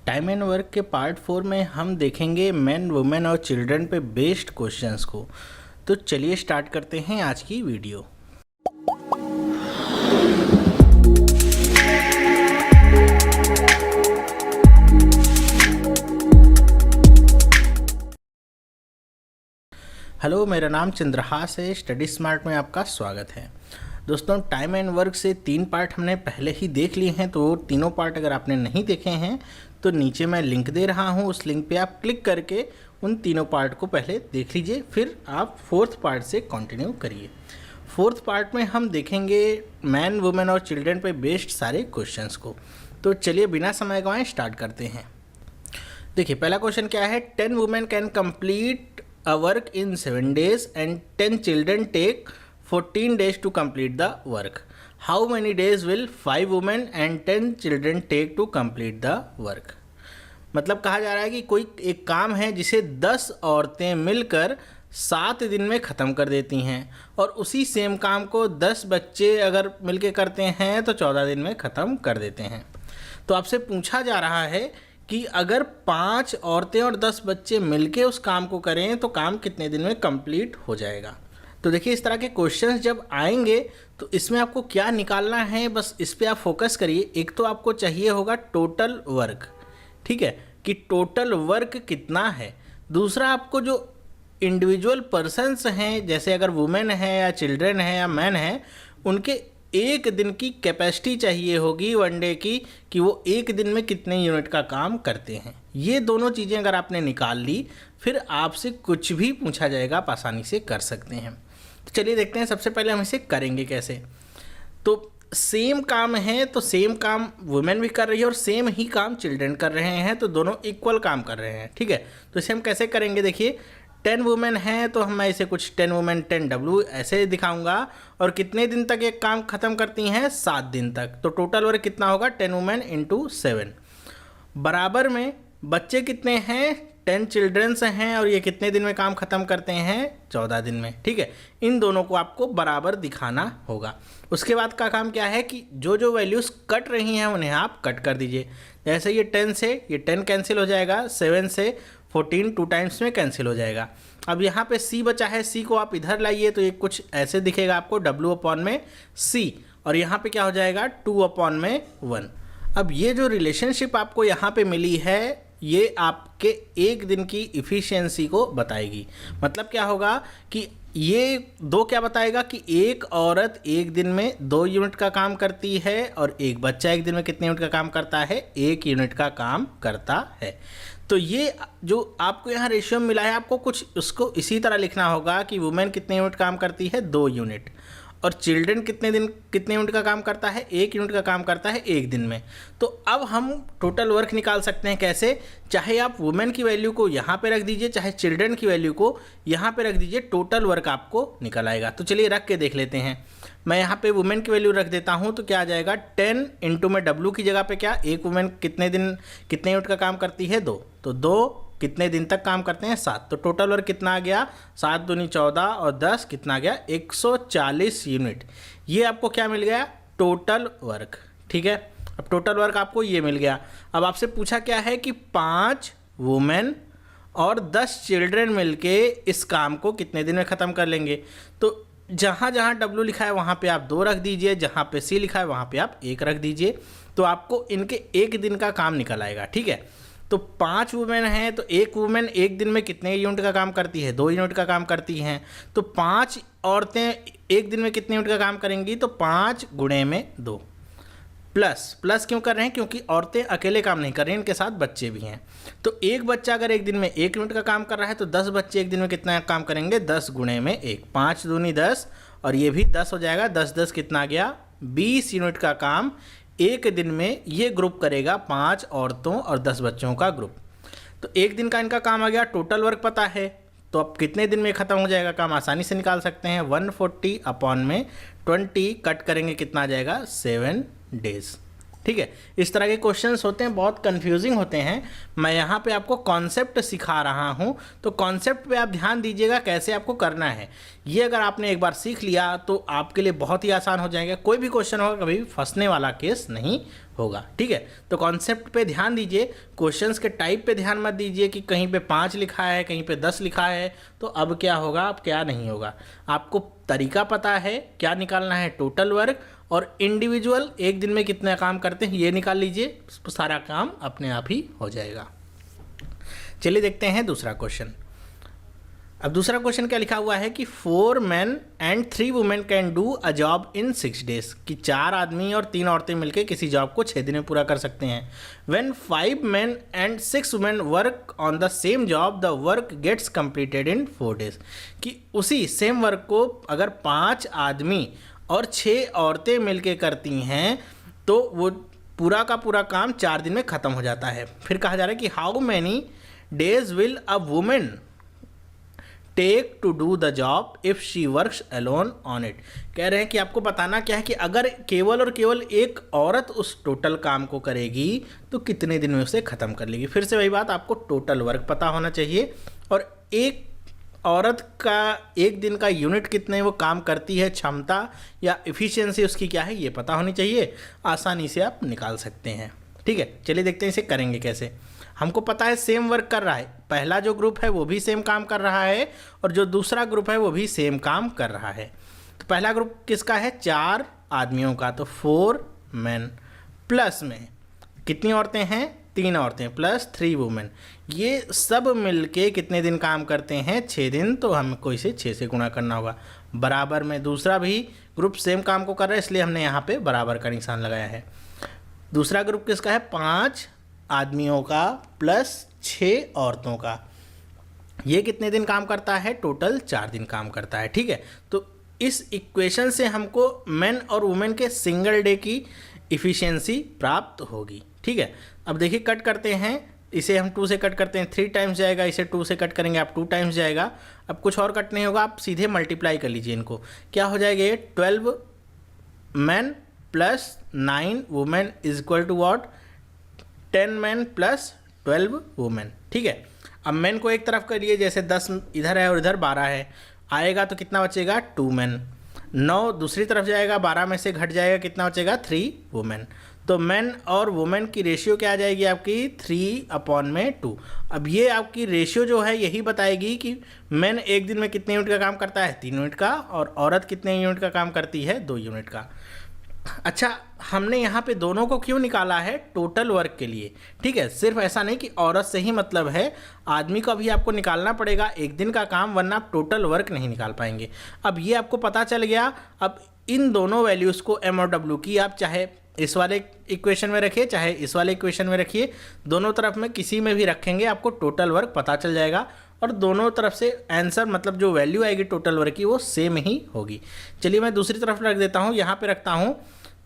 Time and work के part 4 में हम देखेंगे मेन वुमेन और चिल्ड्रन पे बेस्ड क्वेश्चंस को। तो चलिए स्टार्ट करते हैं आज की वीडियो। हेलो, मेरा नाम चंद्रहास है। स्टडी स्मार्ट में आपका स्वागत है। दोस्तों, टाइम एंड वर्क से 3 पार्ट हमने पहले ही देख लिए हैं, तो तीनों पार्ट अगर आपने नहीं देखे हैं तो नीचे मैं लिंक दे रहा हूं, उस लिंक पे आप क्लिक करके उन तीनों पार्ट को पहले देख लीजिए, फिर आप 4th पार्ट से कंटिन्यू करिए। 4th पार्ट में हम देखेंगे मैन वुमेन और चिल्ड्रन पे बेस्ड सारे क्वेश्चंस को। तो चलिए बिना समय गंवाए स्टार्ट करते हैं। देखिए, पहला क्वेश्चन क्या है। 10 women can complete a work in 7 days and 10 children take 14 days to complete the work. How many days will 5 women and 10 children take to complete the work? मतलब कहा जा रहा है कि कोई एक काम है जिसे 10 औरतें मिलकर 7 दिन में ख़त्म कर देती हैं, और उसी सेम काम को 10 बच्चे अगर मिलके करते हैं तो 14 दिन में ख़त्म कर देते हैं। तो आपसे पूछा जा रहा है कि अगर 5 औरतें और 10 बच्चे मिलके उस काम को करें तो काम कितने दिन में कंप्लीट हो जाएगा। तो देखिए, इस तरह के क्वेश्चंस जब आएंगे तो इसमें आपको क्या निकालना है, बस इस पे आप फोकस करिए। एक तो आपको चाहिए होगा टोटल वर्क, ठीक है, कि टोटल वर्क कितना है। दूसरा, आपको जो इंडिविजुअल पर्सन्स हैं, जैसे अगर वुमेन है या चिल्ड्रन है या मैन है, उनके एक दिन की कैपेसिटी चाहिए होगी वन डे की, कि वो एक दिन में कितने यूनिट का काम करते हैं। ये दोनों चीज़ें अगर आपने निकाल ली, फिर आपसे कुछ भी पूछा जाएगा, आप आसानी से कर सकते हैं। तो चलिए देखते हैं सबसे पहले हम इसे करेंगे कैसे। तो सेम काम है, तो सेम काम वुमेन भी कर रही है और सेम ही काम चिल्ड्रन कर रहे हैं, तो दोनों इक्वल काम कर रहे हैं, ठीक है। तो इसे हम कैसे करेंगे, देखिए 10 वुमेन हैं तो मैं इसे कुछ 10 वुमेन 10 डब्ल्यू ऐसे दिखाऊंगा, और कितने दिन तक एक काम ख़त्म करती हैं, 7 दिन तक। तो टोटल वर्क कितना होगा, 10 वुमेन इंटू 7। बराबर में बच्चे कितने हैं, 10 चिल्ड्रंस हैं, और ये कितने दिन में काम ख़त्म करते हैं, 14 दिन में, ठीक है। इन दोनों को आपको बराबर दिखाना होगा। उसके बाद का काम क्या है कि जो जो वैल्यूज़ कट रही हैं उन्हें आप कट कर दीजिए। जैसे ये 10 से ये 10 कैंसिल हो जाएगा, 7 से 14 2 टाइम्स में कैंसिल हो जाएगा। अब यहाँ पे C बचा है, C को आप इधर लाइए तो ये कुछ ऐसे दिखेगा आपको, W अपॉन में C, और यहाँ पे क्या हो जाएगा, 2 अपॉन में 1। अब ये जो रिलेशनशिप आपको यहाँ पे मिली है, ये आपके एक दिन की इफ़िशियंसी को बताएगी। मतलब क्या होगा कि ये दो क्या बताएगा कि एक औरत एक दिन में 2 यूनिट का काम करती है, और एक बच्चा एक दिन में कितने यूनिट का काम करता है, 1 यूनिट का काम करता है। तो ये जो आपको यहाँ रेशियो मिला है, आपको कुछ उसको इसी तरह लिखना होगा कि वुमेन कितने यूनिट काम करती है, 2 यूनिट, और चिल्ड्रन कितने यूनिट का काम करता है, 1 यूनिट का काम करता है एक दिन में। तो अब हम टोटल वर्क निकाल सकते हैं कैसे, चाहे आप वुमेन की वैल्यू को यहाँ पे रख दीजिए, चाहे चिल्ड्रन की वैल्यू को यहाँ पे रख दीजिए, टोटल वर्क आपको निकल आएगा। तो चलिए रख के देख लेते हैं। मैं यहाँ पे वुमेन की वैल्यू रख देता हूँ, तो क्या आ जाएगा, 10 इंटू में W की जगह पे क्या, एक वुमेन कितने यूनिट का काम करती है, 2, तो 2 कितने दिन तक काम करते हैं, 7। तो टोटल वर्क कितना आ गया, 7 दूनी 14 और 10 कितना आ गया, 140 यूनिट। ये आपको क्या मिल गया, टोटल वर्क, ठीक है। अब टोटल वर्क आपको ये मिल गया। अब आपसे पूछा क्या है कि 5 वुमेन और 10 चिल्ड्रन मिलके इस काम को कितने दिन में ख़त्म कर लेंगे। तो जहाँ जहाँ W लिखा है वहाँ पे आप 2 रख दीजिए, जहाँ पे C लिखा है वहाँ पे आप 1 रख दीजिए, तो आपको इनके एक दिन का काम निकल आएगा, ठीक है। तो 5 वुमेन हैं, तो एक वुमेन एक दिन में कितने यूनिट का काम करती है, 2 यूनिट का काम करती हैं। तो 5 औरतें एक दिन में कितने यूनिट का काम करेंगी, तो 5 गुणे में 2। प्लस क्यों कर रहे हैं, क्योंकि औरतें अकेले काम नहीं कर रही हैं, इनके साथ बच्चे भी हैं। तो एक बच्चा अगर एक दिन में 1 यूनिट का काम कर रहा है, तो 10 बच्चे एक दिन में कितना काम करेंगे, 10 गुणे में 1, 5 दूनी 10, और ये भी 10 हो जाएगा। 10 10 कितना आ गया, 20 यूनिट का काम एक दिन में ये ग्रुप करेगा, 5 औरतों और 10 बच्चों का ग्रुप। तो एक दिन का इनका काम आ गया। टोटल वर्क पता है, तो अब कितने दिन में ख़त्म हो जाएगा काम, आसानी से निकाल सकते हैं। 140 अपॉन में 20 कट करेंगे, कितना आ जाएगा, 7 डेज। ठीक है। इस तरह के क्वेश्चंस होते हैं, बहुत कंफ्यूजिंग होते हैं। मैं यहाँ पे आपको कॉन्सेप्ट सिखा रहा हूँ, तो कॉन्सेप्ट पे आप ध्यान दीजिएगा कैसे आपको करना है। ये अगर आपने एक बार सीख लिया तो आपके लिए बहुत ही आसान हो जाएगा। कोई भी क्वेश्चन होगा कभी भी फंसने वाला केस नहीं होगा, ठीक है। तो कॉन्सेप्ट पे ध्यान दीजिए, क्वेश्चंस के टाइप पे ध्यान मत दीजिए कि कहीं पे 5 लिखा है, कहीं पे 10 लिखा है तो अब क्या होगा, अब क्या नहीं होगा। आपको तरीका पता है, क्या निकालना है, टोटल वर्क और इंडिविजुअल एक दिन में कितना काम करते हैं ये निकाल लीजिए, सारा काम अपने आप ही हो जाएगा। चलिए देखते हैं दूसरा क्वेश्चन। अब दूसरा क्वेश्चन क्या लिखा हुआ है कि 4 men and 3 women can do a job in 6 days, कि 4 आदमी और 3 औरतें मिलकर किसी जॉब को 6 दिन में पूरा कर सकते हैं। When 5 men and 6 women work on the same job, the work gets completed in 4 days, कि उसी सेम वर्क को अगर 5 आदमी और 6 औरतें मिलके करती हैं तो वो पूरा का पूरा काम 4 दिन में ख़त्म हो जाता है। फिर कहा जा रहा है कि how many days will a women take to do the job if she works alone on it. कह रहे हैं कि आपको बताना क्या है कि अगर केवल और केवल एक औरत उस टोटल काम को करेगी तो कितने दिन में उसे ख़त्म कर लेगी। फिर से वही बात, आपको टोटल वर्क पता होना चाहिए और एक औरत का एक दिन का यूनिट कितने वो काम करती है, क्षमता या एफिशिएंसी उसकी क्या है ये पता होनी चाहिए। आसानी से आप निकाल सकते हैं, ठीक है। चलिए देखते हैं इसे करेंगे कैसे। हमको पता है सेम वर्क कर रहा है, पहला जो ग्रुप है वो भी सेम काम कर रहा है और जो दूसरा ग्रुप है वो भी सेम काम कर रहा है। तो पहला ग्रुप किसका है, 4 आदमियों का, तो 4 men प्लस में कितनी औरतें हैं, 3 औरतें प्लस 3 वुमेन, ये सब मिलके कितने दिन काम करते हैं, 6 दिन। तो हमको इसे 6 से गुणा करना होगा। बराबर में दूसरा भी ग्रुप सेम काम को कर रहा है इसलिए हमने यहाँ पे बराबर का निशान लगाया है। दूसरा ग्रुप किसका है, 5 आदमियों का प्लस 6 औरतों का, ये कितने दिन काम करता है, टोटल 4 दिन काम करता है, ठीक है। तो इस इक्वेशन से हमको मेन और वुमेन के सिंगल डे की इफ़िशियंसी प्राप्त होगी, ठीक है। अब देखिए कट करते हैं, इसे हम 2 से कट करते हैं, 3 टाइम्स जाएगा, इसे 2 से कट करेंगे आप 2 टाइम्स जाएगा। अब कुछ और कट नहीं होगा, आप सीधे मल्टीप्लाई कर लीजिए इनको, क्या हो जाएगा ये 12 men plus 9 women is equal to what, 10 men plus 12 women, ठीक है। अब मेन को एक तरफ करिए, जैसे 10 इधर है और इधर 12 है, आएगा तो कितना बचेगा 2 men। 9 दूसरी तरफ जाएगा, 12 में से घट जाएगा, कितना बचेगा 3 वुमेन। तो मेन और वुमेन की रेशियो क्या आ जाएगी आपकी 3/2। अब ये आपकी रेशियो जो है यही बताएगी कि मेन एक दिन में कितने यूनिट का काम करता है, 3 यूनिट का, और औरत कितने यूनिट का काम करती है, 2 यूनिट का। अच्छा, हमने यहाँ पे दोनों को क्यों निकाला है, टोटल वर्क के लिए, ठीक है। सिर्फ ऐसा नहीं कि औरत से ही मतलब है, आदमी को भी आपको निकालना पड़ेगा एक दिन का काम, वरना आप टोटल वर्क नहीं निकाल पाएंगे। अब ये आपको पता चल गया। अब इन दोनों वैल्यूज़ को एम और डब्ल्यू की आप चाहे इस वाले इक्वेशन में रखिए चाहे इस वाले इक्वेशन में रखिए, दोनों तरफ में किसी में भी रखेंगे आपको टोटल वर्क पता चल जाएगा और दोनों तरफ से आंसर मतलब जो वैल्यू आएगी टोटल वर्क की वो सेम ही होगी। चलिए मैं दूसरी तरफ रख देता हूँ, यहाँ पे रखता हूँ।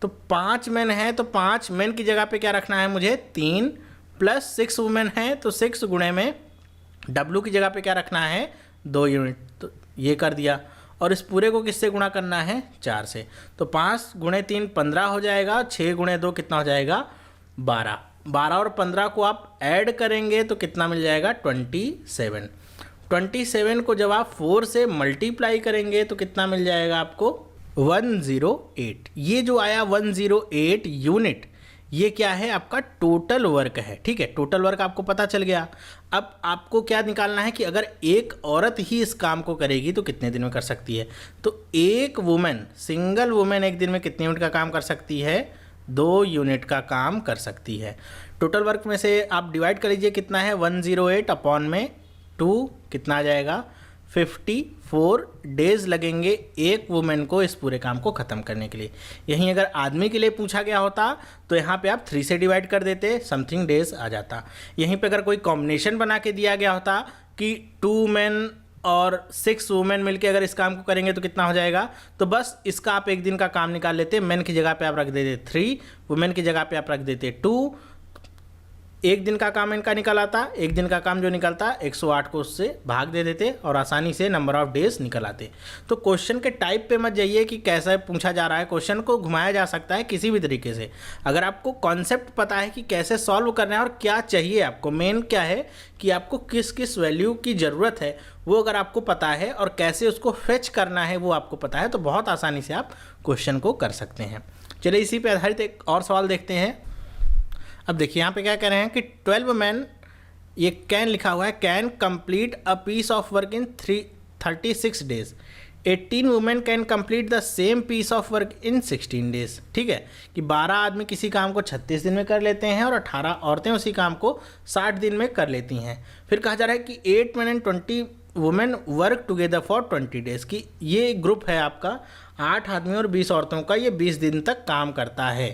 तो 5 men है तो 5 men की जगह पे क्या रखना है मुझे, 3 प्लस 6 वुमेन है तो 6 गुणे में W की जगह पे क्या रखना है, 2 यूनिट। तो ये कर दिया और इस पूरे को किससे गुणा करना है, 4 से। तो 5 गुणे 3 15 हो जाएगा, 6 गुणे 2 कितना हो जाएगा 12। 12 और 15 को आप ऐड करेंगे तो कितना मिल जाएगा 27। 27 को जब आप 4 से मल्टीप्लाई करेंगे तो कितना मिल जाएगा आपको 108। ये जो आया 108 यूनिट, ये क्या है आपका टोटल वर्क है, ठीक है। टोटल वर्क आपको पता चल गया। अब आपको क्या निकालना है कि अगर एक औरत ही इस काम को करेगी तो कितने दिन में कर सकती है। तो एक वुमेन, सिंगल वुमेन एक दिन में कितने यूनिट का काम कर सकती है, 2 यूनिट का काम कर सकती है। टोटल वर्क में से आप डिवाइड कर लीजिए, कितना है 108 अपॉन में 2 कितना आ जाएगा 54 डेज लगेंगे एक वुमेन को इस पूरे काम को ख़त्म करने के लिए। यहीं अगर आदमी के लिए पूछा गया होता तो यहाँ पे आप 3 से डिवाइड कर देते, समथिंग डेज आ जाता। यहीं पे अगर कोई कॉम्बिनेशन बना के दिया गया होता कि 2 men और 6 वुमेन मिलके अगर इस काम को करेंगे तो कितना हो जाएगा, तो बस इसका आप एक दिन का काम निकाल लेते। मैन की जगह पे आप रख देते 3, वुमेन की जगह पे आप रख देते 2, एक दिन का काम इनका निकल आता, एक दिन का काम जो निकलता 108 को उससे भाग दे देते और आसानी से नंबर ऑफ डेज निकल आते। तो क्वेश्चन के टाइप पे मत जाइए कि कैसा पूछा जा रहा है, क्वेश्चन को घुमाया जा सकता है किसी भी तरीके से। अगर आपको कॉन्सेप्ट पता है कि कैसे सॉल्व करना है और क्या चाहिए आपको, मेन क्या है कि आपको किस किस वैल्यू की ज़रूरत है, वो अगर आपको पता है और कैसे उसको फेच करना है वो आपको पता है, तो बहुत आसानी से आप क्वेश्चन को कर सकते हैं। चलिए इसी पे आधारित एक और सवाल देखते हैं। अब देखिए यहाँ पे क्या कह रहे हैं कि 12 मैन, ये कैन लिखा हुआ है, can complete a piece of work in 36 days. 18 women can complete the same piece of work in 16 days. ठीक है कि 12 आदमी किसी काम को 36 दिन में कर लेते हैं और 18 औरतें उसी काम को 60 दिन में कर लेती हैं। फिर कहा जा रहा है कि 8 man and 20 women work together for 20 days, की ये ग्रुप है आपका 8 आदमी और 20 औरतों का, ये 20 दिन तक काम करता है।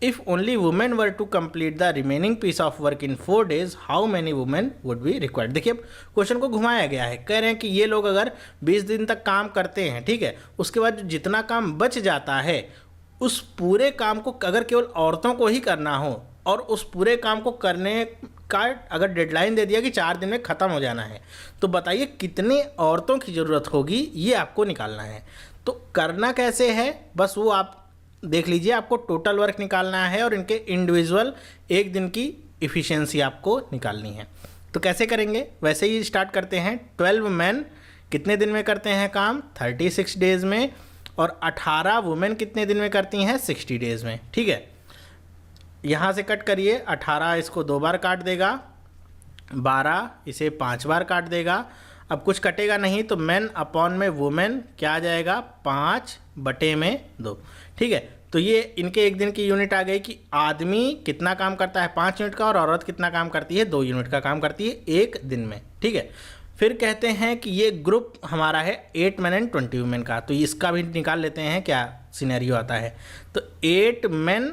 If only women were to complete the remaining piece of work in 4 days, how many women would be required? देखिए क्वेश्चन को घुमाया गया है, कह रहे हैं कि ये लोग अगर 20 दिन तक काम करते हैं, ठीक है, उसके बाद जितना काम बच जाता है उस पूरे काम को अगर केवल औरतों को ही करना हो और उस पूरे काम को करने का अगर डेडलाइन दे दिया कि 4 दिन में ख़त्म हो जाना है, तो बताइए कितने औरतों की ज़रूरत होगी, ये आपको निकालना है। तो करना कैसे है, बस वो आप देख लीजिए। आपको टोटल वर्क निकालना है और इनके इंडिविजुअल एक दिन की इफ़िशियंसी आपको निकालनी है। तो कैसे करेंगे, वैसे ही स्टार्ट करते हैं। 12 मैन कितने दिन में करते हैं काम, 36 डेज़ में, और 18 वुमेन कितने दिन में करती हैं, 60 डेज़ में। ठीक है, यहाँ से कट करिए, 18 इसको 2 बार काट देगा, 12 इसे 5 बार काट देगा। अब कुछ कटेगा नहीं, तो मैन अपॉन में वुमेन क्या आ जाएगा, 5/2। ठीक है, तो ये इनके एक दिन की यूनिट आ गई कि आदमी कितना काम करता है 5 यूनिट का और औरत कितना काम करती है 2 यूनिट का काम करती है एक दिन में। ठीक है, फिर कहते हैं कि ये ग्रुप हमारा है 8 मैन एंड 20 वुमेन का, तो इसका भी निकाल लेते हैं क्या सिनेरियो आता है। तो 8 मैन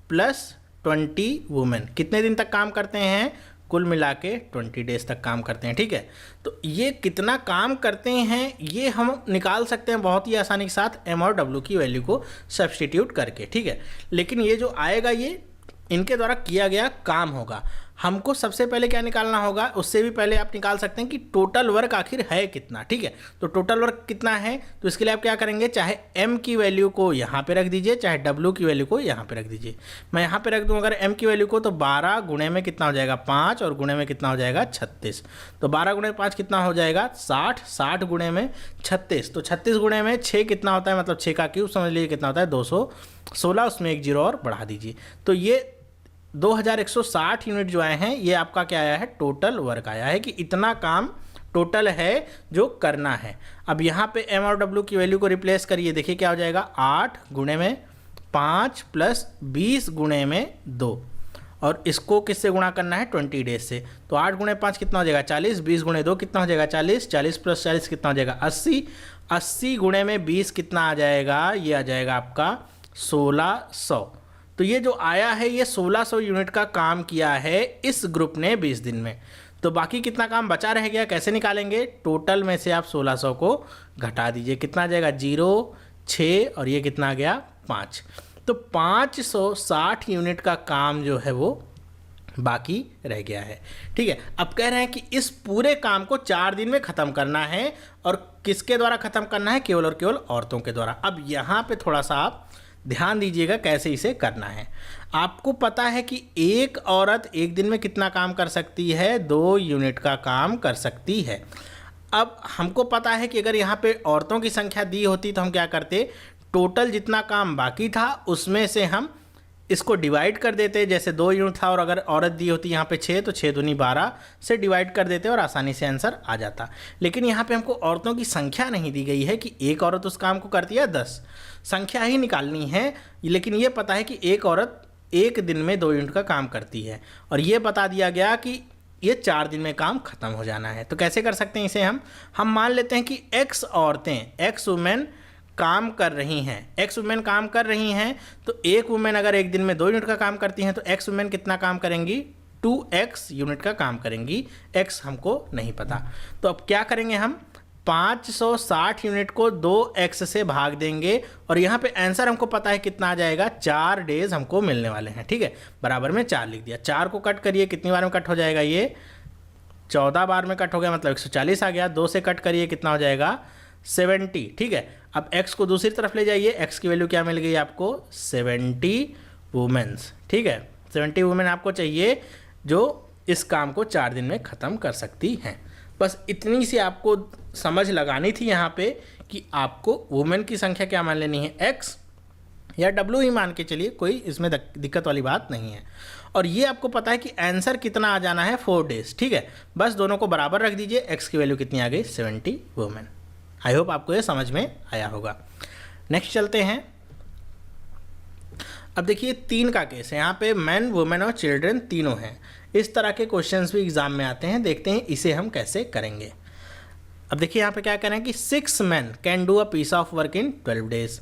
प्लस 20 वुमेन कितने दिन तक काम करते हैं, कुल मिला के 20 डेज तक काम करते हैं। ठीक है, तो ये कितना काम करते हैं ये हम निकाल सकते हैं बहुत ही आसानी के साथ एम और डब्ल्यू की वैल्यू को सब्स्टिट्यूट करके। ठीक है, लेकिन ये जो आएगा ये इनके द्वारा किया गया काम होगा। हमको सबसे पहले क्या निकालना होगा, उससे भी पहले आप निकाल सकते हैं कि टोटल वर्क आखिर है कितना। ठीक है, तो टोटल वर्क कितना है, तो इसके लिए आप क्या करेंगे, चाहे m की वैल्यू को यहाँ पे रख दीजिए, चाहे w की वैल्यू को यहाँ पे रख दीजिए। मैं यहाँ पे रख दूँ अगर m की वैल्यू को, तो 12 गुणे में कितना हो जाएगा 5 और गुणे में कितना हो जाएगा 36। तो 12 गुणे 5 कितना हो जाएगा 60, 60 गुणे में 36, तो 36 गुणे में 6 कितना होता है, मतलब 6 का क्यूब समझ लीजिए कितना होता है 216, उसमें एक जीरो और बढ़ा दीजिए। तो ये 2160 यूनिट जो आए हैं, ये आपका क्या आया है, टोटल वर्क आया है कि इतना काम टोटल है जो करना है। अब यहाँ पे m और w की वैल्यू को रिप्लेस करिए, देखिए क्या हो जाएगा 8 गुणे में 5 प्लस 20 गुणे में 2, और इसको किससे गुणा करना है 20 डेज से। तो 8 गुणे 5 कितना हो जाएगा 40, 20 गुणे 2 कितना हो जाएगा 40, 40 प्लस 40 कितना हो जाएगा 80, 80 गुणे में 20 कितना आ जाएगा, ये आ जाएगा आपका 1600। तो ये जो आया है ये 1600 यूनिट का काम किया है इस ग्रुप ने 20 दिन में। तो बाकी कितना काम बचा रह गया, कैसे निकालेंगे, टोटल में से आप 1600 को घटा दीजिए, कितना आ जाएगा 0, 6 और ये कितना आ गया 5। तो 560 यूनिट का काम जो है वो बाकी रह गया है। ठीक है, अब कह रहे हैं कि इस पूरे काम को 4 दिन में ख़त्म करना है, और किसके द्वारा ख़त्म करना है, केवल और केवल औरतों के द्वारा। अब यहाँ पे थोड़ा सा आप ध्यान दीजिएगा कैसे इसे करना है। आपको पता है कि एक औरत एक दिन में कितना काम कर सकती है, 2 यूनिट का काम कर सकती है। अब हमको पता है कि अगर यहाँ पे औरतों की संख्या दी होती तो हम क्या करते, टोटल जितना काम बाकी था उसमें से हम इसको डिवाइड कर देते, जैसे 2 यूनिट था और अगर औरत दी होती यहाँ पे 6, तो 6 दूनी 12 से डिवाइड कर देते और आसानी से आंसर आ जाता। लेकिन यहाँ पे हमको औरतों की संख्या नहीं दी गई है कि एक औरत उस काम को करती है 10, संख्या ही निकालनी है। लेकिन ये पता है कि एक औरत एक दिन में 2 यूनिट का काम करती है, और ये बता दिया गया कि ये 4 दिन में काम खत्म हो जाना है। तो कैसे कर सकते हैं इसे, हम मान लेते हैं कि x औरतें, x वुमेन काम कर रही हैं, एक्स वुमेन काम कर रही हैं, तो एक वुमेन अगर एक दिन में 2 यूनिट का काम करती हैं तो एक्स वुमेन कितना काम करेंगी, 2x यूनिट का काम करेंगी। x हमको नहीं पता, तो अब क्या करेंगे, हम 560 यूनिट को 2x से भाग देंगे और यहाँ पे आंसर हमको पता है कितना आ जाएगा, 4 डेज हमको मिलने वाले हैं। ठीक है, बराबर में 4 लिख दिया। 4 को कट करिए, कितनी बार में कट हो जाएगा, ये 14 बार में कट हो गया, मतलब 140 आ गया। 2 से कट करिए, कितना हो जाएगा, 70। ठीक है, अब x को दूसरी तरफ ले जाइए, x की वैल्यू क्या मिल गई आपको, 70 वुमेन्स। ठीक है, 70 वुमेन आपको चाहिए जो इस काम को 4 दिन में ख़त्म कर सकती हैं। बस इतनी सी आपको समझ लगानी थी यहाँ पे कि आपको वुमेन की संख्या क्या मान लेनी है, x या w ही मान के चलिए, कोई इसमें दिक्कत वाली बात नहीं है। और ये आपको पता है कि आंसर कितना आ जाना है, 4 डेज। ठीक है, बस दोनों को बराबर रख दीजिए, x की वैल्यू कितनी आ गई, 70 वुमेन। आई होप आपको ये समझ में आया होगा। नेक्स्ट चलते हैं। अब देखिए 3 का केस है, यहाँ पे मैन, वुमेन और चिल्ड्रन तीनों हैं। इस तरह के क्वेश्चंस भी एग्जाम में आते हैं, देखते हैं इसे हम कैसे करेंगे। अब देखिए यहाँ पे क्या करें कि 6 men can do a piece of work in 12 days,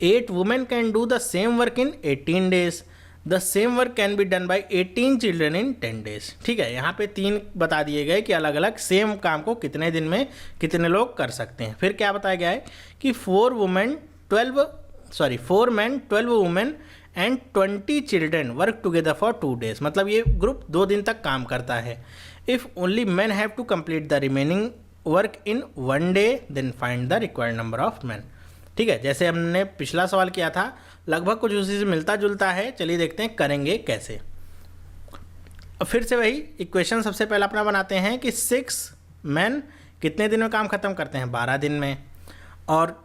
8 women can do the same work in 18 days, the same work can be done by 18 children in 10 days। ठीक है, यहाँ पे 3 बता दिए गए कि अलग अलग सेम काम को कितने दिन में कितने लोग कर सकते हैं। फिर क्या बताया गया है कि 4 men 12 women and 20 children work together for 2 days, मतलब ये ग्रुप 2 दिन तक काम करता है। If only man have to complete the remaining work in 1 day, then find the required number of man. ठीक है, जैसे हमने पिछला सवाल किया था, लगभग कुछ उसी से मिलता जुलता है। चलिए देखते हैं करेंगे कैसे। अब फिर से वही इक्वेशन सबसे पहला अपना बनाते हैं कि 6 मैन कितने दिन में काम ख़त्म करते हैं, 12 दिन में, और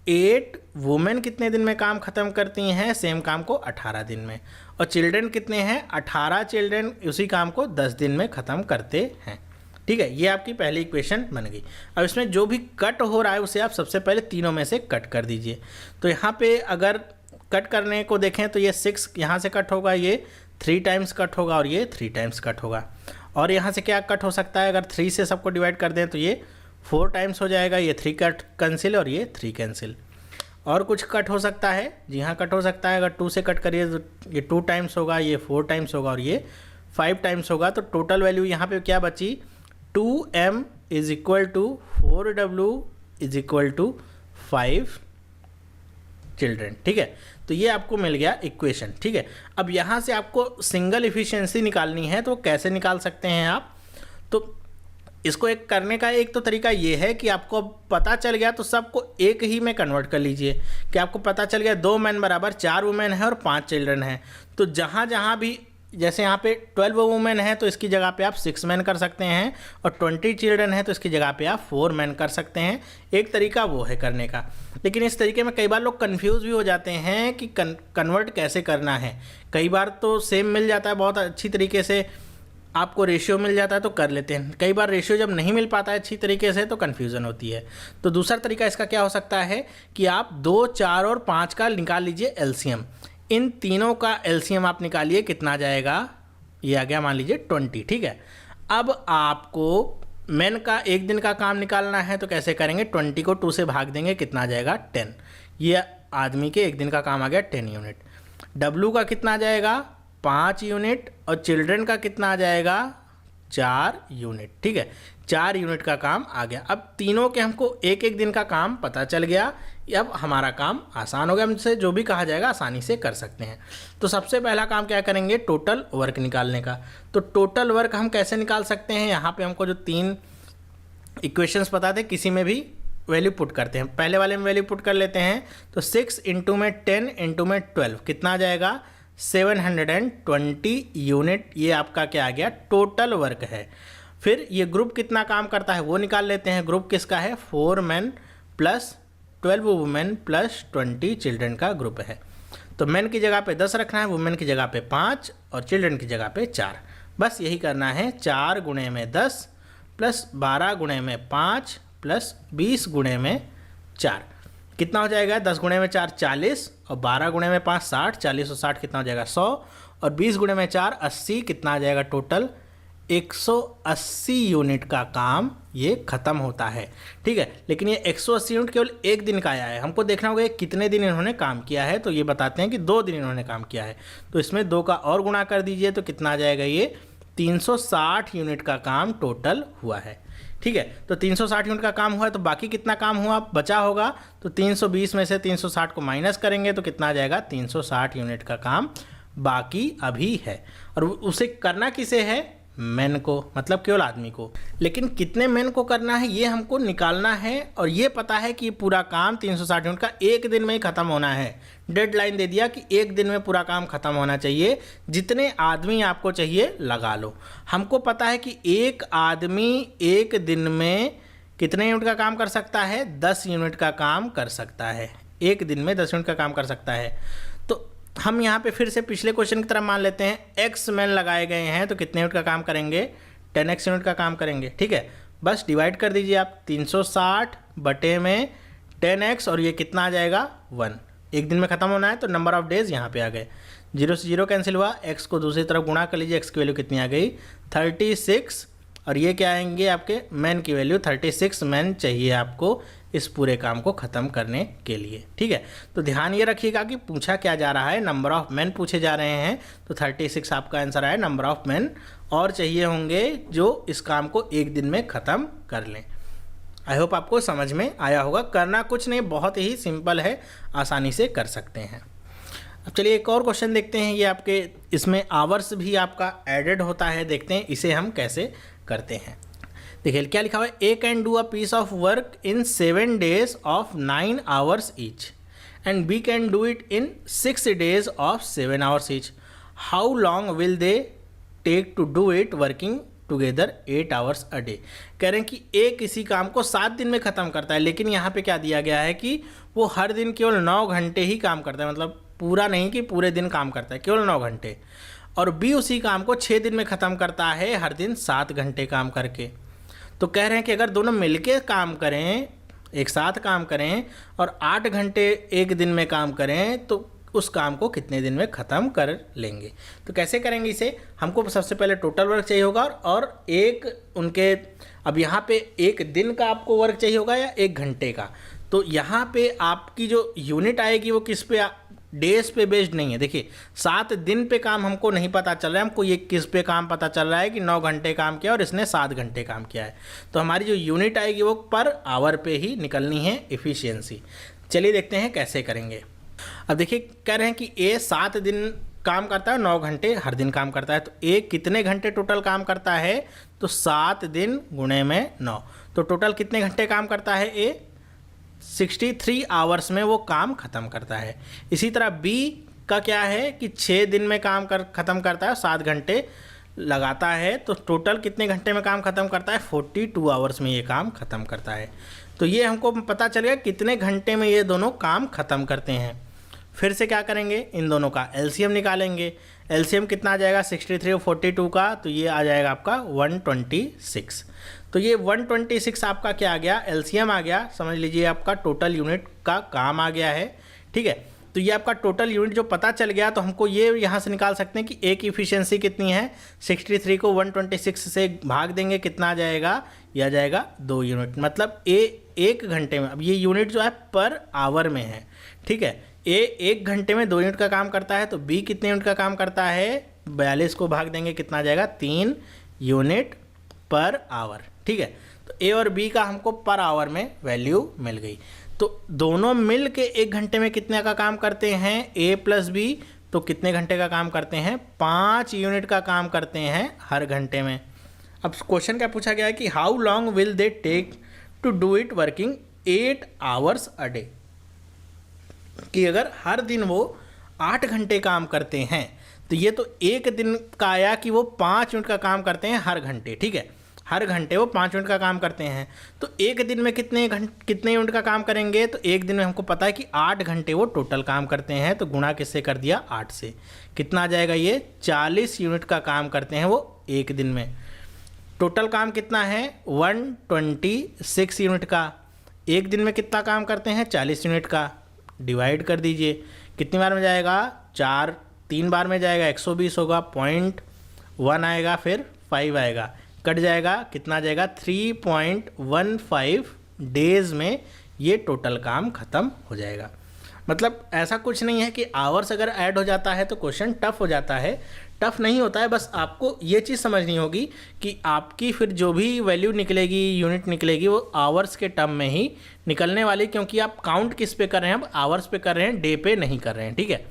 8 वुमेन कितने दिन में काम ख़त्म करती हैं सेम काम को, 18 दिन में, और चिल्ड्रन कितने हैं, 18 चिल्ड्रन उसी काम को 10 दिन में ख़त्म करते हैं। ठीक है, ये आपकी पहली इक्वेशन बन गई। अब इसमें जो भी कट हो रहा है उसे आप सबसे पहले तीनों में से कट कर दीजिए। तो यहाँ पे अगर कट करने को देखें तो ये 6 यहाँ से कट होगा, ये 3 टाइम्स कट होगा और ये 3 टाइम्स कट होगा। और यहाँ से क्या कट हो सकता है, अगर 3 से सबको डिवाइड कर दें तो ये 4 टाइम्स हो जाएगा, ये 3 कट कैंसिल और ये 3 कैंसिल। और कुछ कट हो सकता है, जी हाँ कट हो सकता है, अगर 2 से कट करिए तो ये 2 टाइम्स होगा, ये 4 टाइम्स होगा और ये 5 टाइम्स होगा। तो टोटल वैल्यू यहाँ पे क्या बची, 2m is equal to 4w is equal to 5 children. ठीक है, तो ये आपको मिल गया इक्वेशन। ठीक है, अब यहाँ से आपको सिंगल इफिशिएंसी निकालनी है, तो कैसे निकाल सकते हैं आप, तो इसको एक करने का एक तो तरीका ये है कि आपको पता चल गया तो सबको एक ही में कन्वर्ट कर लीजिए कि आपको पता चल गया 2 मैन बराबर 4 वुमेन है और 5 चिल्ड्रन है। तो जहाँ जहाँ भी, जैसे यहाँ पे 12 वुमेन है तो इसकी जगह पे आप 6 मैन कर सकते हैं, और 20 चिल्ड्रन है तो इसकी जगह पे आप 4 मैन कर सकते हैं। एक तरीका वो है करने का, लेकिन इस तरीके में कई बार लोग कंफ्यूज भी हो जाते हैं कि कन्वर्ट कैसे करना है। कई बार तो सेम मिल जाता है, बहुत अच्छी तरीके से आपको रेशियो मिल जाता है तो कर लेते हैं। कई बार रेशियो जब नहीं मिल पाता है अच्छी तरीके से तो कन्फ्यूज़न होती है। तो दूसरा तरीका इसका क्या हो सकता है कि आप 2, 4 और 5 का निकाल लीजिए एलसीएम। इन तीनों का एलसीएम आप निकालिए, कितना आ जाएगा, ये आ गया मान लीजिए 20। ठीक है, अब आपको मैन का एक दिन का काम निकालना है तो कैसे करेंगे, 20 को 2 से भाग देंगे, कितना आ जाएगा 10। ये आदमी के एक दिन का काम आ गया 10 यूनिट। डब्लू का कितना आ जाएगा 5 यूनिट, और चिल्ड्रन का कितना आ जाएगा 4 यूनिट। ठीक है, 4 यूनिट का काम आ गया। अब तीनों के हमको एक एक दिन का काम पता चल गया, अब हमारा काम आसान हो गया, हमसे जो भी कहा जाएगा आसानी से कर सकते हैं। तो सबसे पहला काम क्या करेंगे, टोटल वर्क निकालने का। तो टोटल वर्क हम कैसे निकाल सकते हैं, यहाँ पे हमको जो 3 इक्वेशंस पता थे किसी में भी वैल्यू पुट करते हैं। पहले वाले में वैल्यू पुट कर लेते हैं, तो 6 इंटू में 10 इंटू में 12 कितना आ जाएगा 720 यूनिट। ये आपका क्या आ गया, टोटल वर्क है। फिर ये ग्रुप कितना काम करता है वो निकाल लेते हैं। ग्रुप किसका है, 4 man plus 12 women plus 20 children का ग्रुप है। तो मैन की जगह पे 10 रखना है, वुमेन की जगह पे 5 और चिल्ड्रन की जगह पे 4। बस यही करना है, 4 गुणे में 10 प्लस 12 गुणे में 5 प्लस 20 गुणे में 4 कितना हो जाएगा, 10 गुणे में 4 40, और 12 गुणे में 5 60, 40 और 60 कितना हो जाएगा 100, और 20 गुणे में 4 80, कितना आ जाएगा टोटल 180 यूनिट का काम ये ख़त्म होता है। ठीक है, लेकिन ये 180 यूनिट केवल एक दिन का आया है, हमको देखना होगा कितने दिन इन्होंने काम किया है। तो ये बताते हैं कि 2 दिन इन्होंने काम किया है, तो इसमें 2 का और गुणा कर दीजिए तो कितना आ जाएगा, ये 360 यूनिट का काम टोटल हुआ है। ठीक है, तो 360 यूनिट का काम हुआ है, तो बाकी कितना काम हुआ बचा होगा, तो 320 में से 360 को माइनस करेंगे तो कितना आ जाएगा, 360 यूनिट का काम बाकी अभी है। और उसे करना किसे है, मैन को, मतलब केवल आदमी को। लेकिन कितने मैन को करना है ये हमको निकालना है, और ये पता है कि पूरा काम 360 यूनिट का एक दिन में ही ख़त्म होना है। डेडलाइन दे दिया कि एक दिन में पूरा काम ख़त्म होना चाहिए, जितने आदमी आपको चाहिए लगा लो। हमको पता है कि एक आदमी एक दिन में कितने यूनिट का काम कर सकता है, 10 यूनिट का काम कर सकता है। एक दिन में 10 यूनिट का काम कर सकता है। तो हम यहाँ पे फिर से पिछले क्वेश्चन की तरह मान लेते हैं, एक्स मैन लगाए गए हैं तो कितने यूनिट का काम करेंगे, 10x यूनिट का काम करेंगे। ठीक है, बस डिवाइड कर दीजिए आप 360 बटे में 10x, और ये कितना आ जाएगा 1। एक दिन में ख़त्म होना है तो नंबर ऑफ डेज यहाँ पे आ गए, 0 से 0 कैंसिल हुआ, x को दूसरी तरफ गुणा कर लीजिए, x की वैल्यू कितनी आ गई 36, और ये क्या आएंगे आपके मैन की वैल्यू 36 मैन चाहिए आपको इस पूरे काम को ख़त्म करने के लिए। ठीक है, तो ध्यान ये रखिएगा कि पूछा क्या जा रहा है, नंबर ऑफ मैन पूछे जा रहे हैं, तो 36 आपका आंसर है, नंबर ऑफ मैन और चाहिए होंगे जो इस काम को एक दिन में ख़त्म कर लें। आई होप आपको समझ में आया होगा। करना कुछ नहीं, बहुत ही सिंपल है, आसानी से कर सकते हैं। अब चलिए एक और क्वेश्चन देखते हैं, ये आपके इसमें आवर्स भी आपका एडेड होता है, देखते हैं इसे हम कैसे करते हैं। देखिए क्या लिखा हुआ है, A can do a piece of work in 7 days of 9 hours each, and B can do it in 6 days of 7 hours each. How long will they take to do it working together 8 hours a day. कह रहे हैं कि ए किसी काम को 7 दिन में ख़त्म करता है, लेकिन यहाँ पे क्या दिया गया है कि वो हर दिन केवल 9 घंटे ही काम करता है, मतलब पूरा नहीं कि पूरे दिन काम करता है, केवल 9 घंटे। और बी उसी काम को 6 दिन में ख़त्म करता है, हर दिन 7 घंटे काम करके। तो कह रहे हैं कि अगर दोनों मिलके काम करें, एक साथ काम करें और 8 घंटे एक दिन में काम करें, तो उस काम को कितने दिन में ख़त्म कर लेंगे। तो कैसे करेंगे इसे, हमको सबसे पहले टोटल वर्क चाहिए होगा, और एक उनके, अब यहाँ पे एक दिन का आपको वर्क चाहिए होगा या 1 घंटे का। तो यहाँ पे आपकी जो यूनिट आएगी वो किस पे, डेज पे बेस्ड नहीं है। देखिए 7 दिन पे काम हमको नहीं पता चल रहा है, हमको ये किस पे काम पता चल रहा है कि 9 घंटे काम किया और इसने 7 घंटे काम किया है। तो हमारी जो यूनिट आएगी वो पर आवर पे ही निकलनी है, एफिशिएंसी। चलिए देखते हैं कैसे करेंगे। अब देखिए कह रहे हैं कि ए 7 दिन काम करता है, 9 घंटे हर दिन काम करता है, तो ए कितने घंटे टोटल काम करता है, तो 7 दिन गुणे में 9, तो टोटल कितने घंटे काम करता है ए, 63 आवर्स में वो काम ख़त्म करता है। इसी तरह बी का क्या है कि 6 दिन में काम ख़त्म करता है, 7 घंटे लगाता है, तो टोटल कितने घंटे में काम ख़त्म करता है, 42 आवर्स में ये काम ख़त्म करता है। तो ये हमको पता चल गया कितने घंटे में ये दोनों काम ख़त्म करते हैं। फिर से क्या करेंगे, इन दोनों का एलसीएम निकालेंगे। एलसीएम कितना आ जाएगा 63 और 42 का, तो ये आ जाएगा आपका 126। तो ये 126 आपका क्या आ गया, एलसीएम आ गया, समझ लीजिए आपका टोटल यूनिट का काम आ गया है। ठीक है, तो ये आपका टोटल यूनिट जो पता चल गया, तो हमको ये यहाँ से निकाल सकते हैं कि ए की इफिशियंसी कितनी है, 63 को 126 से भाग देंगे, कितना आ जाएगा, यह आ जाएगा 2 यूनिट। मतलब ए 1 घंटे में, अब ये यूनिट जो है पर आवर में है। ठीक है, ए 1 घंटे में 2 यूनिट का काम करता है, तो बी कितने यूनिट का काम करता है, 42 को भाग देंगे, कितना आ जाएगा, 3 यूनिट पर आवर। ठीक है, तो ए और बी का हमको पर आवर में वैल्यू मिल गई। तो दोनों मिल के 1 घंटे में कितने का काम करते हैं, ए प्लस बी, तो कितने घंटे का काम करते हैं, 5 यूनिट का काम करते हैं हर घंटे में। अब क्वेश्चन क्या पूछा गया है कि how long will they take to do it working 8 hours a day, कि अगर हर दिन वो 8 घंटे काम करते हैं, तो ये तो एक दिन का आया कि वो 5 यूनिट का काम करते हैं हर घंटे। ठीक है, हर घंटे वो 5 यूनिट का काम करते हैं, तो एक दिन में कितने यूनिट का काम करेंगे, तो एक दिन में हमको पता है कि 8 घंटे वो टोटल काम करते हैं, तो गुणा किससे कर दिया, 8 से, कितना आ जाएगा, ये 40 यूनिट का काम करते हैं वो एक दिन में। टोटल काम कितना है, 126 यूनिट का। एक दिन में कितना काम करते हैं, 40 यूनिट का। डिवाइड कर दीजिए, कितनी बार में जाएगा, 3 बार में जाएगा, 120 होगा, 0.1 आएगा, फिर 5 आएगा, कट जाएगा, कितना जाएगा, 3.15 डेज में ये टोटल काम ख़त्म हो जाएगा। मतलब ऐसा कुछ नहीं है कि आवर्स अगर ऐड हो जाता है तो क्वेश्चन टफ हो जाता है। टफ नहीं होता है, बस आपको ये चीज़ समझनी होगी कि आपकी फिर जो भी वैल्यू निकलेगी, यूनिट निकलेगी, वो आवर्स के टर्म में ही निकलने वाली, क्योंकि आप काउंट किस पे कर रहे हैं, अब आवर्स पे कर रहे हैं, डे पे नहीं कर रहे हैं, ठीक है।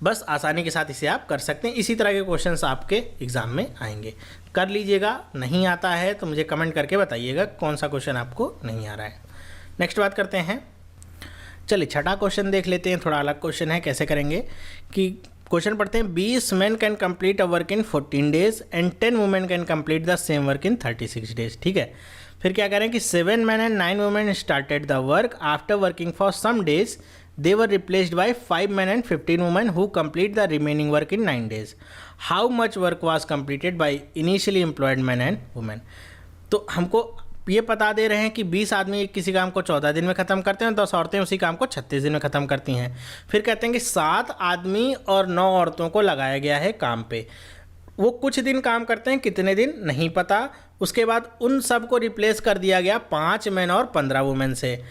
बस आसानी के साथ इसे आप कर सकते हैं। इसी तरह के क्वेश्चंस आपके एग्जाम में आएंगे, कर लीजिएगा। नहीं आता है तो मुझे कमेंट करके बताइएगा कौन सा क्वेश्चन आपको नहीं आ रहा है। नेक्स्ट बात करते हैं, चलिए छठा क्वेश्चन देख लेते हैं। थोड़ा अलग क्वेश्चन है, कैसे करेंगे कि क्वेश्चन पढ़ते हैं, 20 men can complete a work in 14 days and 10 women can complete the same work in 36 days, ठीक है। फिर क्या करें कि 7 men and 9 women started the work after working for some days, they were replaced by 5 men and 15 women who complete the remaining work in 9 days. How much work was completed by initially employed men and women? तो हमको ये पता दे रहे हैं कि 20 आदमी किसी काम को 14 दिन में ख़त्म करते हैं, 10 औरतें उसी काम को 36 दिन में ख़त्म करती हैं। फिर कहते हैं कि 7 आदमी और 9 औरतों को लगाया गया है काम पे, वो कुछ दिन काम करते हैं, कितने दिन नहीं पता। उसके बाद उन सब को रिप्लेस कर दिया गया 5 मैन और 15 वुमेन से।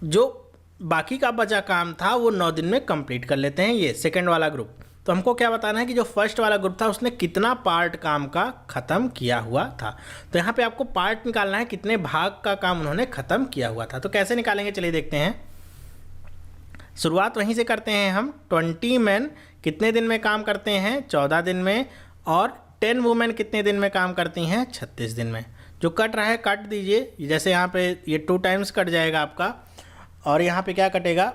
जो बाकी का बचा काम था वो 9 दिन में कंप्लीट कर लेते हैं, ये सेकंड वाला ग्रुप। तो हमको क्या बताना है कि जो फर्स्ट वाला ग्रुप था उसने कितना पार्ट काम का ख़त्म किया हुआ था। तो यहाँ पे आपको पार्ट निकालना है, कितने भाग का काम उन्होंने ख़त्म किया हुआ था। तो कैसे निकालेंगे, चलिए देखते हैं। शुरुआत वहीं से करते हैं हम। 20 मैन कितने दिन में काम करते हैं, 14 दिन में, और 10 वुमेन कितने दिन में काम करती हैं, 36 दिन में। जो कट रहा है काट दीजिए, जैसे यहाँ पे ये 2 टाइम्स कट जाएगा आपका, और यहाँ पे क्या कटेगा,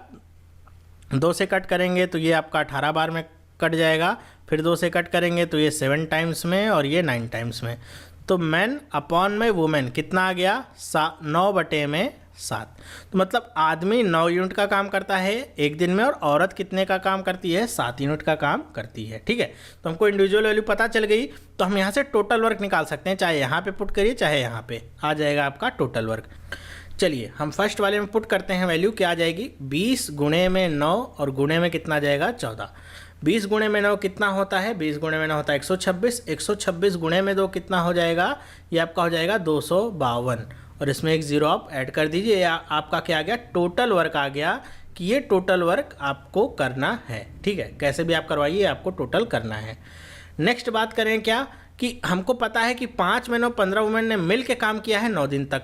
2 से कट करेंगे तो ये आपका 18 बार में कट जाएगा, फिर 2 से कट करेंगे तो ये 7 टाइम्स में, और ये 9 टाइम्स में। तो मैन अपॉन में वुमेन कितना आ गया, 9/7। तो मतलब आदमी 9 यूनिट का काम करता है एक दिन में, और औरत कितने का काम करती है, 7 यूनिट का काम करती है, ठीक है। तो हमको इंडिविजुअल वैल्यू पता चल गई, तो हम यहाँ से टोटल वर्क निकाल सकते हैं, चाहे यहाँ पे पुट करिए चाहे यहाँ पे, आ जाएगा आपका टोटल वर्क। चलिए हम फर्स्ट वाले में पुट करते हैं वैल्यू, क्या आ जाएगी, 20 गुणे में 9 और गुणे में कितना जाएगा, 14। 20 गुणे में 9 कितना होता है, 20 गुणे में 9 होता है 126। 126 गुणे में 2 कितना हो जाएगा, ये आपका हो जाएगा 252, और इसमें एक जीरो आप ऐड कर दीजिए। आपका क्या आ गया, टोटल वर्क आ गया, कि ये टोटल वर्क आपको करना है, ठीक है। कैसे भी आप करवाइए, आपको टोटल करना है। नेक्स्ट बात करें क्या, कि हमको पता है कि 5 मैन और 15 वुमेन ने मिल के काम किया है 9 दिन तक,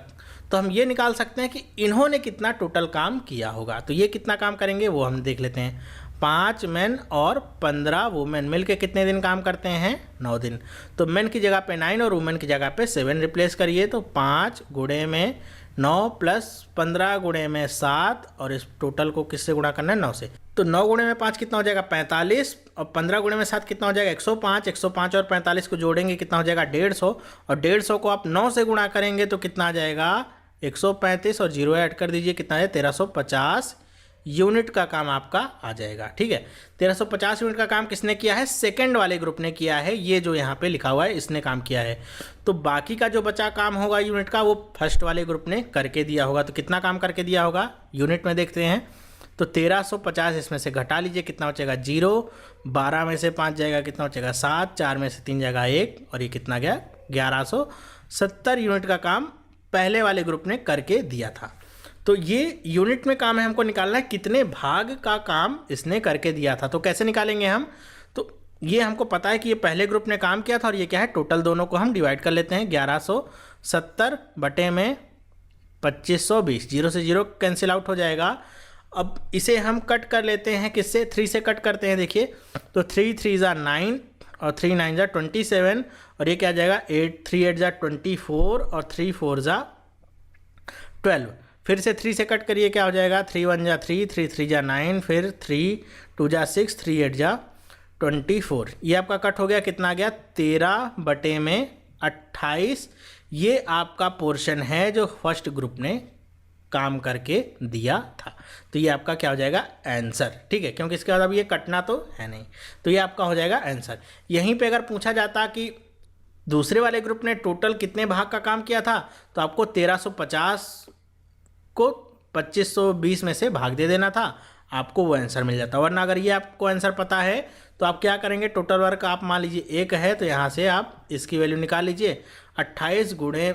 तो हम ये निकाल सकते हैं कि इन्होंने कितना टोटल काम किया होगा। तो ये कितना काम करेंगे वो हम देख लेते हैं। 5 मैन और 15 वुमेन मिल के कितने दिन काम करते हैं, 9 दिन। तो मैन की जगह पे 9 और वुमेन की जगह पे 7 रिप्लेस करिए, तो 5 गुणे में 9 प्लस 15 गुणे में 7, और इस टोटल को किससे गुणा करना है, 9 से। तो 9 गुणे में 5 कितना हो जाएगा, 45, और 15 गुणे में 7 कितना हो जाएगा, 105। 105 और 45 को जोड़ेंगे कितना हो जाएगा, 150, और 150 को आप 9 से गुणा करेंगे तो कितना आ जाएगा, 135, और जीरो ऐड कर दीजिए, कितना है, 1350 यूनिट का काम आपका आ जाएगा, ठीक है। 1350 यूनिट का काम किसने किया है, सेकंड वाले ग्रुप ने किया है, ये जो यहाँ पे लिखा हुआ है इसने काम किया है। तो बाकी का जो बचा काम होगा यूनिट का, वो फर्स्ट वाले ग्रुप ने करके दिया होगा। तो कितना काम करके दिया होगा, यूनिट में देखते हैं। तो 1350 इसमें से घटा लीजिए, कितना बचेगा, 0। 12 में से 5 जाएगा, कितना बचेगा, 7। 4 में से 3 जाएगा 1, और ये कितना गया, 1170 यूनिट का काम पहले वाले ग्रुप ने करके दिया था। तो ये यूनिट में काम है, हमको निकालना है कितने भाग का काम इसने करके दिया था। तो कैसे निकालेंगे हम, तो ये हमको पता है कि ये पहले ग्रुप ने काम किया था, और ये क्या है, टोटल दोनों को हम डिवाइड कर लेते हैं। 1170 बटे में 2520, 0 से 0 कैंसिल आउट हो जाएगा। अब इसे हम कट कर लेते हैं, किससे, 3 से कट करते हैं, देखिए। तो 3 3 ज़ा 9, और 3 9 ज़ा 27, और ये क्या आ जाएगा, 8 3 8 ज़ा 24, और 3 4 ज़ा 12। फिर से 3 से कट करिए, क्या हो जाएगा, 3 1 ज़ा 3, 3 3 ज़ा 9, फिर 3 2 ज़ा 6, 3 8 ज़ा 24। ये आपका कट हो गया, कितना आ गया, 13 बटे में 28। ये आपका पोर्शन है जो फर्स्ट ग्रुप ने काम करके दिया था। तो ये आपका क्या हो जाएगा, आंसर, ठीक है, क्योंकि इसके बाद अब ये कटना तो है नहीं। तो ये आपका हो जाएगा आंसर। यहीं पे अगर पूछा जाता कि दूसरे वाले ग्रुप ने टोटल कितने भाग का काम किया था, तो आपको 1350 को 2520 में से भाग दे देना था, आपको वो आंसर मिल जाता। वरना अगर ये आपको आंसर पता है तो आप क्या करेंगे, टोटल वर्क आप मान लीजिए 1 है, तो यहाँ से आप इसकी वैल्यू निकाल लीजिए। 28 गुणे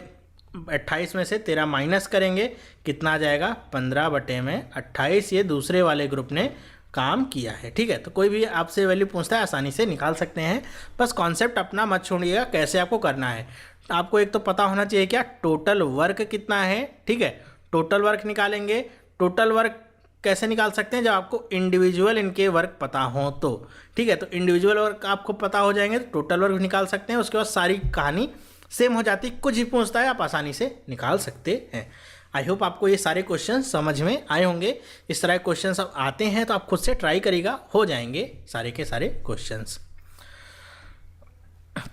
28 में से 13 माइनस करेंगे, कितना आ जाएगा, 15 बटे में 28। ये दूसरे वाले ग्रुप ने काम किया है। ठीक है, तो कोई भी आपसे वैल्यू पूछता है आसानी से निकाल सकते हैं। बस कॉन्सेप्ट अपना मत छोड़िएगा, कैसे आपको करना है। आपको एक तो पता होना चाहिए क्या टोटल वर्क कितना है। ठीक है, टोटल वर्क निकालेंगे। टोटल वर्क कैसे निकाल सकते हैं, जब आपको इंडिविजुअल इनके वर्क पता हो तो। ठीक है, तो इंडिविजुअल वर्क आपको पता हो जाएंगे तो टोटल वर्क निकाल सकते हैं। उसके बाद सारी कहानी सेम हो जाती, कुछ ही पूछता है आप आसानी से निकाल सकते हैं। आई होप आपको ये सारे क्वेश्चन समझ में आए होंगे। इस तरह के क्वेश्चन अब आते हैं तो आप खुद से ट्राई करिएगा, हो जाएंगे सारे के सारे क्वेश्चंस।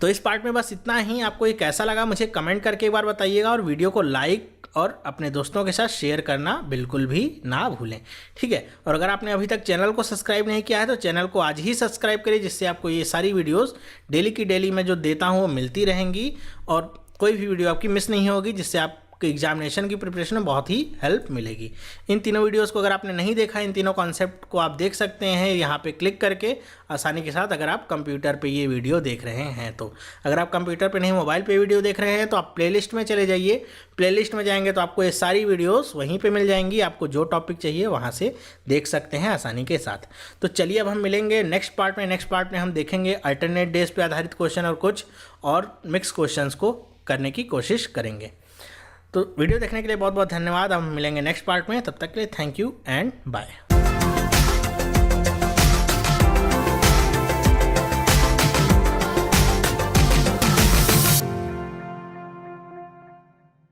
तो इस पार्ट में बस इतना ही। आपको ये कैसा लगा मुझे कमेंट करके एक बार बताइएगा, और वीडियो को लाइक और अपने दोस्तों के साथ शेयर करना बिल्कुल भी ना भूलें। ठीक है, और अगर आपने अभी तक चैनल को सब्सक्राइब नहीं किया है तो चैनल को आज ही सब्सक्राइब करिए, जिससे आपको ये सारी वीडियोस डेली की डेली मैं जो देता हूँ वो मिलती रहेंगी, और कोई भी वीडियो आपकी मिस नहीं होगी, जिससे आप एग्जामिनेशन की प्रिपरेशन में बहुत ही हेल्प मिलेगी। इन तीनों वीडियोस को अगर आपने नहीं देखा, इन तीनों कॉन्सेप्ट को आप देख सकते हैं यहाँ पे क्लिक करके आसानी के साथ, अगर आप कंप्यूटर पे ये वीडियो देख रहे हैं तो। अगर आप कंप्यूटर पे नहीं मोबाइल पे वीडियो देख रहे हैं तो आप प्लेलिस्ट में चले जाइए। प्लेलिस्ट में जाएंगे तो आपको ये सारी वीडियोज़ वहीं पर मिल जाएंगी। आपको जो टॉपिक चाहिए वहाँ से देख सकते हैं आसानी के साथ। तो चलिए अब हम मिलेंगे नेक्स्ट पार्ट में। नेक्स्ट पार्ट में हम देखेंगे अल्टरनेट डेज पे आधारित क्वेश्चन और कुछ और मिक्स क्वेश्चंस को करने की कोशिश करेंगे। तो वीडियो देखने के लिए बहुत बहुत धन्यवाद। हम मिलेंगे नेक्स्ट पार्ट में, तब तक के लिए थैंक यू एंड बाय।